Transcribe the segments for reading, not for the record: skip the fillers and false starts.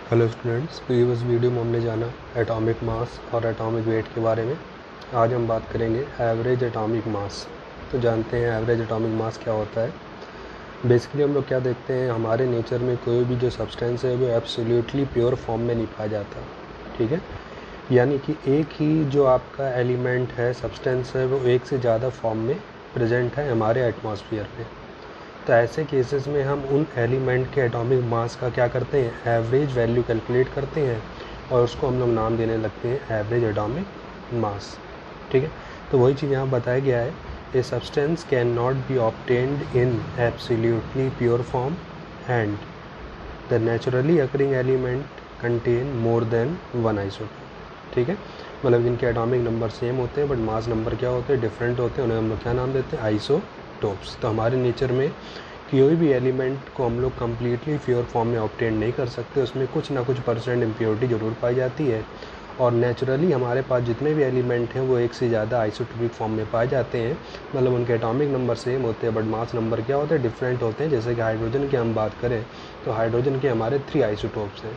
Hello students, previous video में हमने जाना एटॉमिक मास और एटॉमिक वेट के बारे में। आज हम बात करेंगे एवरेज एटॉमिक मास। तो जानते हैं एवरेज एटॉमिक मास क्या होता है। बेसिकली हम लोग क्या देखते हैं, हमारे नेचर में कोई भी जो सब्सटेंस है वो एब्सोल्युटली प्योर फॉर्म में नहीं पाया जाता। ठीक है, यानी कि एक ही जो आपका एलिमेंट है, सब्सटेंस है, वो एक से ज़्यादा फॉर्म में प्रेजेंट है हमारे एटमॉस्फेयर में। तो ऐसे केसेस में हम उन एलिमेंट के एटॉमिक मास का क्या करते हैं, एवरेज वैल्यू कैलकुलेट करते हैं और उसको हम लोग नाम देने लगते हैं एवरेज एटॉमिक मास। ठीक है, तो वही चीज़ यहाँ बताया गया है, a substance can not be obtained in absolutely pure form and the naturally occurring element contain more than one isotope. ठीक है, मतलब जिनके एटॉमिक नंबर सेम होते हैं बट मास नंबर क्या होते हैं, डिफरेंट होते हैं, उन्हें हम लोग क्या नाम देते हैं, आइसोटोप्स। तो हमारे नेचर में कोई भी एलिमेंट को हम लोग कम्प्लीटली प्योर फॉर्म में ऑब्टेन नहीं कर सकते, उसमें कुछ ना कुछ परसेंट इम्प्योरिटी ज़रूर पाई जाती है। और नेचुरली हमारे पास जितने भी एलिमेंट हैं वो एक से ज़्यादा आइसोटोपिक फॉर्म में पाए जाते हैं, मतलब उनके एटॉमिक नंबर सेम होते हैं बट मास नंबर क्या होते हैं, डिफरेंट होते हैं। जैसे कि हाइड्रोजन की हम बात करें तो हाइड्रोजन के हमारे 3 आइसोटोप्स हैं।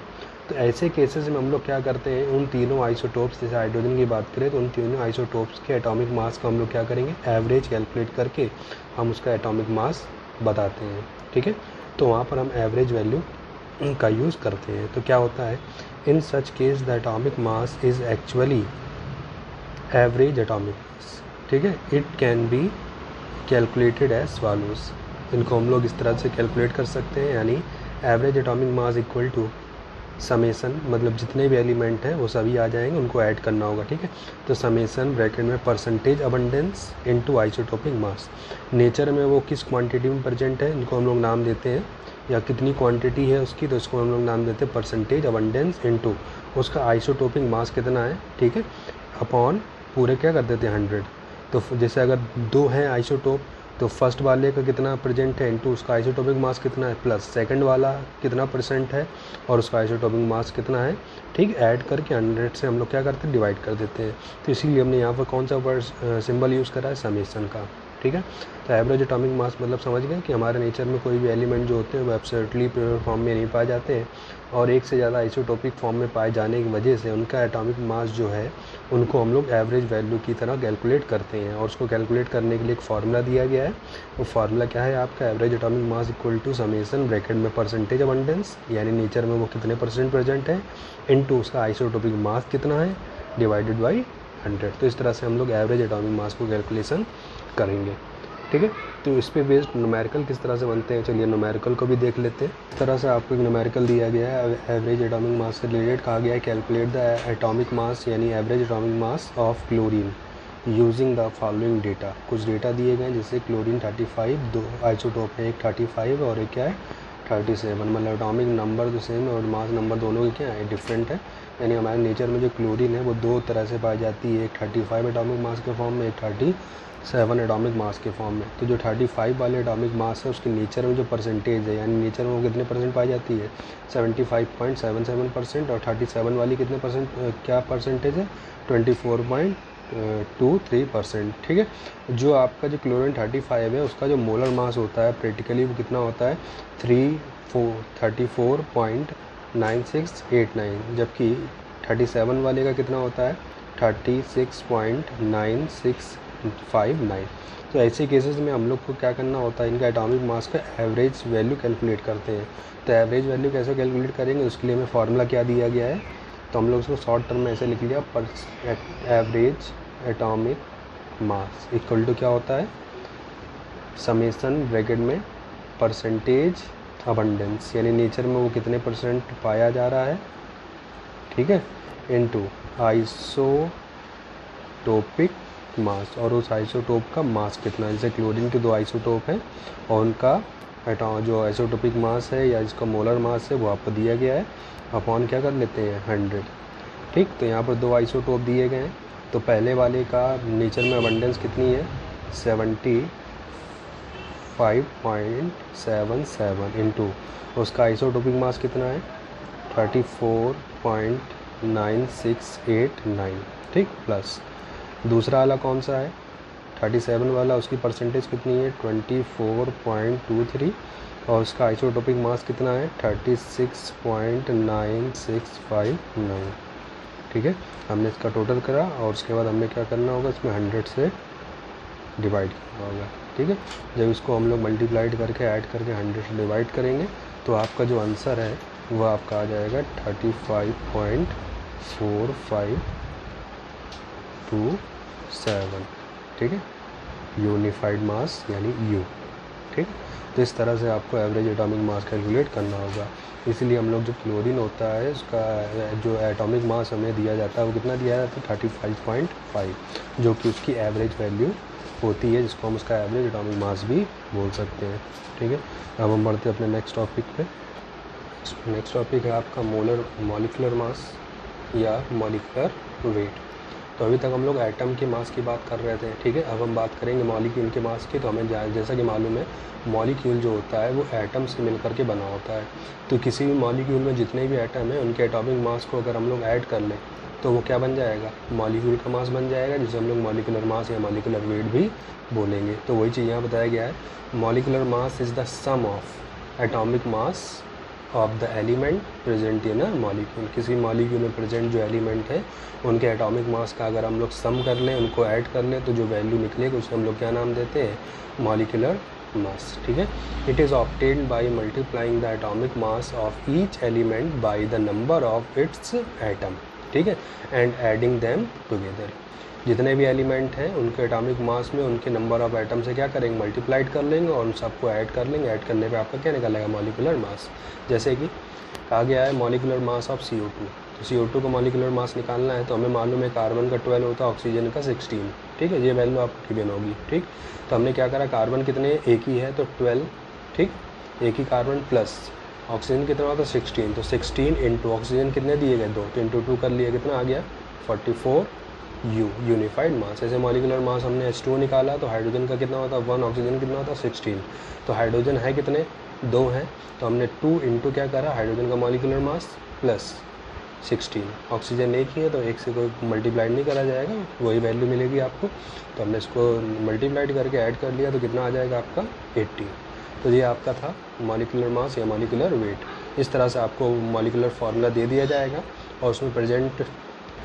तो ऐसे केसेस में हम लोग क्या करते हैं, उन तीनों आइसोटोप्स, जैसे हाइड्रोजन की बात करें तो उन तीनों आइसोटोप्स के एटॉमिक मास का हम लोग क्या करेंगे, एवरेज कैलकुलेट करके हम उसका एटॉमिक मास बताते हैं। ठीक है, तो वहाँ पर हम एवरेज वैल्यू का यूज़ करते हैं। तो क्या होता है, in such case the atomic mass is actually average atomic mass. ठीक है, it can be calculated as follows. इनको हम लोग इस तरह से कैलकुलेट कर सकते हैं, यानी average atomic mass equal to summation, मतलब जितने भी एलिमेंट हैं वो सभी आ जाएंगे, उनको ऐड करना होगा। ठीक है, तो समेसन ब्रैकेट में percentage abundance into isotopic mass. Nature में वो किस क्वांटिटी में प्रेजेंट है, इनको हम लोग नाम देते हैं, या कितनी क्वांटिटी है उसकी, तो इसको हम लोग नाम देते हैं परसेंटेज अबंडेंस इनटू उसका आइसोटोपिक मास कितना है। ठीक है, अपॉन पूरे क्या कर देते हैं 100। तो जैसे अगर 2 हैं आइसोटोप तो फर्स्ट वाले का कितना प्रेजेंट है इनटू उसका आइसोटोपिक मास कितना है, प्लस सेकंड वाला कितना परसेंट है और उसका आइसोटोपिक मास कितना है। ठीक, ऐड करके 100 से हम लोग क्या करते हैं, डिवाइड कर देते हैं। तो इसीलिए हमने यहाँ पर कौन सा वर्ड सिंबल यूज़ करा है, समेसन का। ठीक है, तो एवरेज एटॉमिक मास मतलब समझ गए कि हमारे नेचर में कोई भी एलिमेंट जो होते हैं वो एब्सोल्युटली प्योर फॉर्म में नहीं पाए जाते हैं और एक से ज़्यादा आइसोटोपिक फॉर्म में पाए जाने की वजह से उनका एटॉमिक मास जो है उनको हम लोग एवरेज वैल्यू की तरह कैलकुलेट करते हैं। और उसको कैलकुलेट करने के लिए एक फार्मूला दिया गया है। वो फार्मूला क्या है आपका, average atomic mass equal to summation bracket में परसेंटेज अबंडेंस, यानी नेचर में वो कितने परसेंट प्रेजेंट है, इनटू उसका आइसोटोपिक मास कितना है, डिवाइडेड बाई 100। तो इस तरह से हम लोग एवरेज एटॉमिक मास को कैलकुलेशन करेंगे। ठीक है, तो इस पे बेस्ड न्यूमेरिकल किस तरह से बनते हैं, चलिए न्यूमेरिकल को भी देख लेते हैं। इस तरह से आपको एक न्यूमेरिकल दिया गया है, एवरेज एटॉमिक मास से रिलेटेड कहा गया है, कैलकुलेट द एटॉमिक मास यानी average atomic mass of chlorine using the following data. कुछ डेटा दिए गए हैं, जैसे क्लोरीन 35, 2 आइसोटोप है, एक 35 और एक क्या है 37, मतलब एटॉमिक नंबर जो सेम है और मास नंबर दोनों की क्या है, डिफरेंट है। यानी हमारे नेचर में जो क्लोरीन है वो 2 तरह से पाई जाती है, एक 35 एटॉमिक मास के फॉर्म में, एक 37 एटॉमिक मास के फॉर्म में। तो जो 35 वाले एटॉमिक मास है उसके नेचर में जो परसेंटेज है, यानी नेचर में वो कितने परसेंट पाई जाती है, 75.77%, और 37 वाली कितने परसेंट, क्या परसेंटेज है, 24.23%। ठीक है, जो आपका जो क्लोरीन 35 है उसका जो मोलर मास होता है प्रैक्टिकली वो कितना होता है, 34.9689, जबकि 37 वाले का कितना होता है, 36.9659। तो ऐसे केसेस में हम लोग को क्या करना होता है, इनका एटॉमिक मास का एवरेज वैल्यू कैलकुलेट करते हैं। तो एवरेज वैल्यू कैसे कैलकुलेट करेंगे, उसके लिए हमें फार्मूला क्या दिया गया है, तो हम लोग उसको शॉर्ट टर्म में ऐसे लिख लिया, पर average atomic mass equal to क्या होता है, समेसन ब्रैकेट में परसेंटेज अबंडेंस, यानी नेचर में वो कितने परसेंट पाया जा रहा है, ठीक है, इनटू आइसोटोपिक मास, और उस आइसोटोप का मास कितना है। जैसे क्लोरीन के 2 आइसोटोप हैं और उनका जो आइसोटोपिक मास है या इसका मोलर मास है वो आपको दिया गया है, अपॉन क्या कर लेते हैं 100। ठीक, तो यहाँ पर 2 आइसोटोप दिए गए हैं, तो पहले वाले का नेचर में अबंडेंस कितनी है, 75.77 इनटू उसका आइसोटोपिक मास कितना है, 34.9689। ठीक, प्लस दूसरा वाला कौन सा है, 37 वाला, उसकी परसेंटेज कितनी है, 24.23 और उसका आइसोटोपिक मास कितना है 36.9659। ठीक है, हमने इसका टोटल करा और उसके बाद हमें क्या करना होगा, इसमें 100 से डिवाइड करना होगा। ठीक है, जब इसको हम लोग मल्टीप्लाइड करके ऐड करके 100 से डिवाइड करेंगे तो आपका जो आंसर है वो आपका आ जाएगा 35.4527। ठीक है, यूनिफाइड मास यानी यू। ठीक, तो इस तरह से आपको एवरेज एटॉमिक मास कैलकुलेट करना होगा। इसीलिए हम लोग जो क्लोरीन होता है उसका जो एटॉमिक मास हमें दिया जाता है वो कितना दिया जाता है 35.5, जो कि उसकी एवरेज वैल्यू होती है, जिसको हम उसका एवरेज एटॉमिक मास भी बोल सकते हैं। ठीक है, अब हम बढ़ते हैं अपने नेक्स्ट टॉपिक पे। नेक्स्ट टॉपिक है आपका मॉलिक्यूलर मास या मॉलिक्यूलर वेट। तो अभी तक हम लोग एटम के मास की बात कर रहे थे। ठीक है, अब हम बात करेंगे मॉलिक्यूल के मास की। तो हमें जैसा कि मालूम है मॉलिक्यूल जो होता है वो एटम से मिलकर के बना होता है। तो किसी भी मॉलिक्यूल में जितने भी एटम हैं उनके एटॉमिक मास को अगर हम लोग ऐड कर लें तो वो क्या बन जाएगा, मॉलिक्यूल का मास बन जाएगा, जिसे हम लोग मॉलिक्यूलर मास या मॉलिक्यूलर वेट भी बोलेंगे। तो वही चीज़ यहाँ बताया गया है, molecular mass is the sum of atomic mass of the element present in a molecule. किसी मॉलिक्यूल में प्रेजेंट जो एलिमेंट है उनके एटॉमिक मास का अगर हम लोग सम कर लें, उनको ऐड कर लें, तो जो वैल्यू निकलेगी उसे हम लोग क्या नाम देते हैं, मॉलिक्यूलर मास। ठीक है, it is obtained by multiplying the atomic mass of each element by the number of its atom. ठीक है, एंड एडिंग देम टुगेदर। जितने भी एलिमेंट हैं उनके एटॉमिक मास में उनके नंबर ऑफ एटम से क्या करेंगे, मल्टीप्लाइड कर लेंगे और उन सबको ऐड कर लेंगे। ऐड करने पे आपका क्या निकलेगा, मॉलिक्यूलर मास। जैसे कि कहा गया है मॉलिक्यूलर मास ऑफ CO2। तो CO2 का मॉलिक्यूलर मास निकालना है तो हमें मालूम है कार्बन का 12 होता है, ऑक्सीजन का 16। ठीक है, ये वैल्यू आपको गिवन होगी। ठीक, तो हमने क्या करा, कार्बन कितने, एक ही है तो 12। ठीक, एक ही कार्बन प्लस ऑक्सीजन कितना होता है 16, तो 16 इंटू ऑक्सीजन कितने दिए गए 2, तो इंटू 2 कर लिया, कितना आ गया 44 U यूनिफाइड मास। ऐसे मॉलिक्यूलर मास हमने H2 निकाला तो हाइड्रोजन का कितना होता है 1, ऑक्सीजन कितना होता है 16। तो हाइड्रोजन है कितने, 2 हैं, तो हमने 2 इंटू क्या करा, हाइड्रोजन का मॉलिक्यूलर मास प्लस 16। ऑक्सीजन एक ही है तो एक से कोई मल्टीप्लाइड नहीं करा जाएगा, वही वैल्यू मिलेगी आपको। तो हमने इसको मल्टीप्लाइड करके ऐड कर लिया तो कितना आ जाएगा आपका 80। तो ये आपका था मॉलिक्यूलर मास या मॉलिक्यूलर वेट। इस तरह से आपको मॉलिक्यूलर फार्मूला दे दिया जाएगा और उसमें प्रेजेंट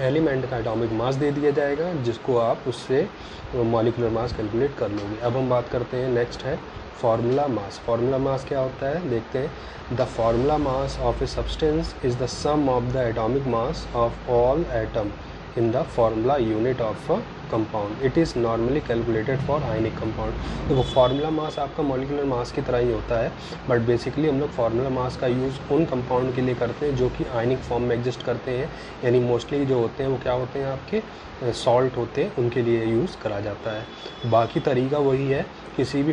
एलिमेंट का एटॉमिक मास दे दिया जाएगा, जिसको आप उससे मॉलिक्यूलर मास कैलकुलेट कर लोगे। अब हम बात करते हैं, नेक्स्ट है फार्मूला मास। फार्मूला मास क्या होता है देखते हैं। The formula mass of a substance is the sum of the atomic mass of all atom in the formula unit of a compound. It is normally calculated for ionic compound. तो वो formula mass आपका molecular mass की तरह ही होता है, but basically हम लोग formula mass का यूज़ उन कंपाउंड के लिए करते हैं जो कि आयनिक फॉर्म में एग्जिस्ट करते हैं, यानी मोस्टली जो होते हैं वो क्या होते हैं, आपके सॉल्ट होते हैं, उनके लिए यूज़ करा जाता है। बाकी तरीका वही है, किसी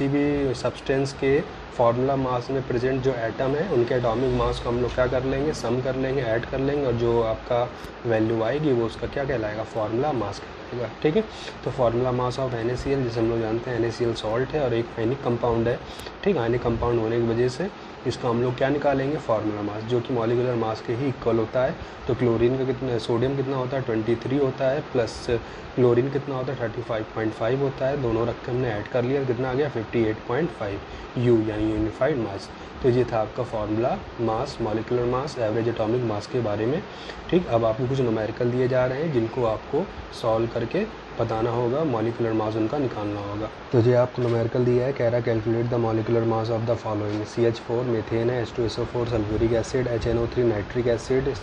भी सब्सटेंस के फार्मूला मास में प्रेजेंट जो एटम है उनके एटॉमिक मास को हम लोग क्या कर लेंगे, सम कर लेंगे, ऐड कर लेंगे, और जो आपका वैल्यू आएगी वो उसका क्या कहलाएगा, फार्मूला मास कहलाएगा। ठीक है, तो फार्मूला मास ऑफ NaCl, जिसे हम लोग जानते हैं NaCl सॉल्ट है और एक आयनिक कंपाउंड है। ठीक, आयनिक कंपाउंड होने की वजह से इसका हम लोग क्या निकालेंगे, फार्मूला मास, जो कि मॉलिक्यूलर मास के ही इक्वल होता है। तो क्लोरीन का कितना, सोडियम कितना होता है 23 होता है, प्लस क्लोरीन कितना होता है 35.5 होता है। दोनों रख के हमने ऐड कर लिया, कितना आ गया 58.5 U यानी यूनिफाइड मास। तो ये था आपका formula mass, molecular mass, average atomic मास के बारे में। ठीक, अब आपको कुछ न्यूमेरिकल दिए जा रहे हैं जिनको आपको सॉल्व करके बताना होगा, मॉलिक्यूलर मास उनका निकालना होगा। तो ये आपको न्यूमेरिकल दिया है, कह रहा है calculate the molecular mass of the following. CH4 methane है, H2SO4 sulphuric acid, HNO3 nitric acid,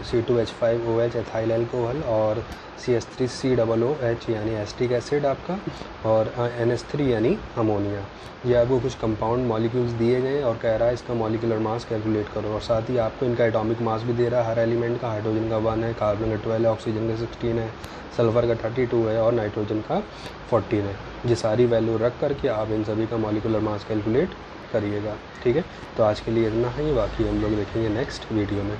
C2H5OH ethyl alcohol और CH3COOH यानी एसिटिक एसिड आपका, और NH3 यानी अमोनिया। ये आपको कुछ कंपाउंड मॉलिक्यूल्स दिए गए और कह रहा है इसका मॉलिक्यूलर मास कैलकुलेट करो, और साथ ही आपको इनका एटॉमिक मास भी दे रहा है हर एलिमेंट का। हाइड्रोजन का 1 है, कार्बन का 12 है, ऑक्सीजन का 16 है, सल्फ़र का 32 है और नाइट्रोजन का 14 है। ये सारी वैल्यू रख करके आप इन सभी का मॉलिक्यूलर मास कैलकुलेट करिएगा। ठीक है, तो आज के लिए इतना ही, बाकी हम लोग देखेंगे नेक्स्ट वीडियो में।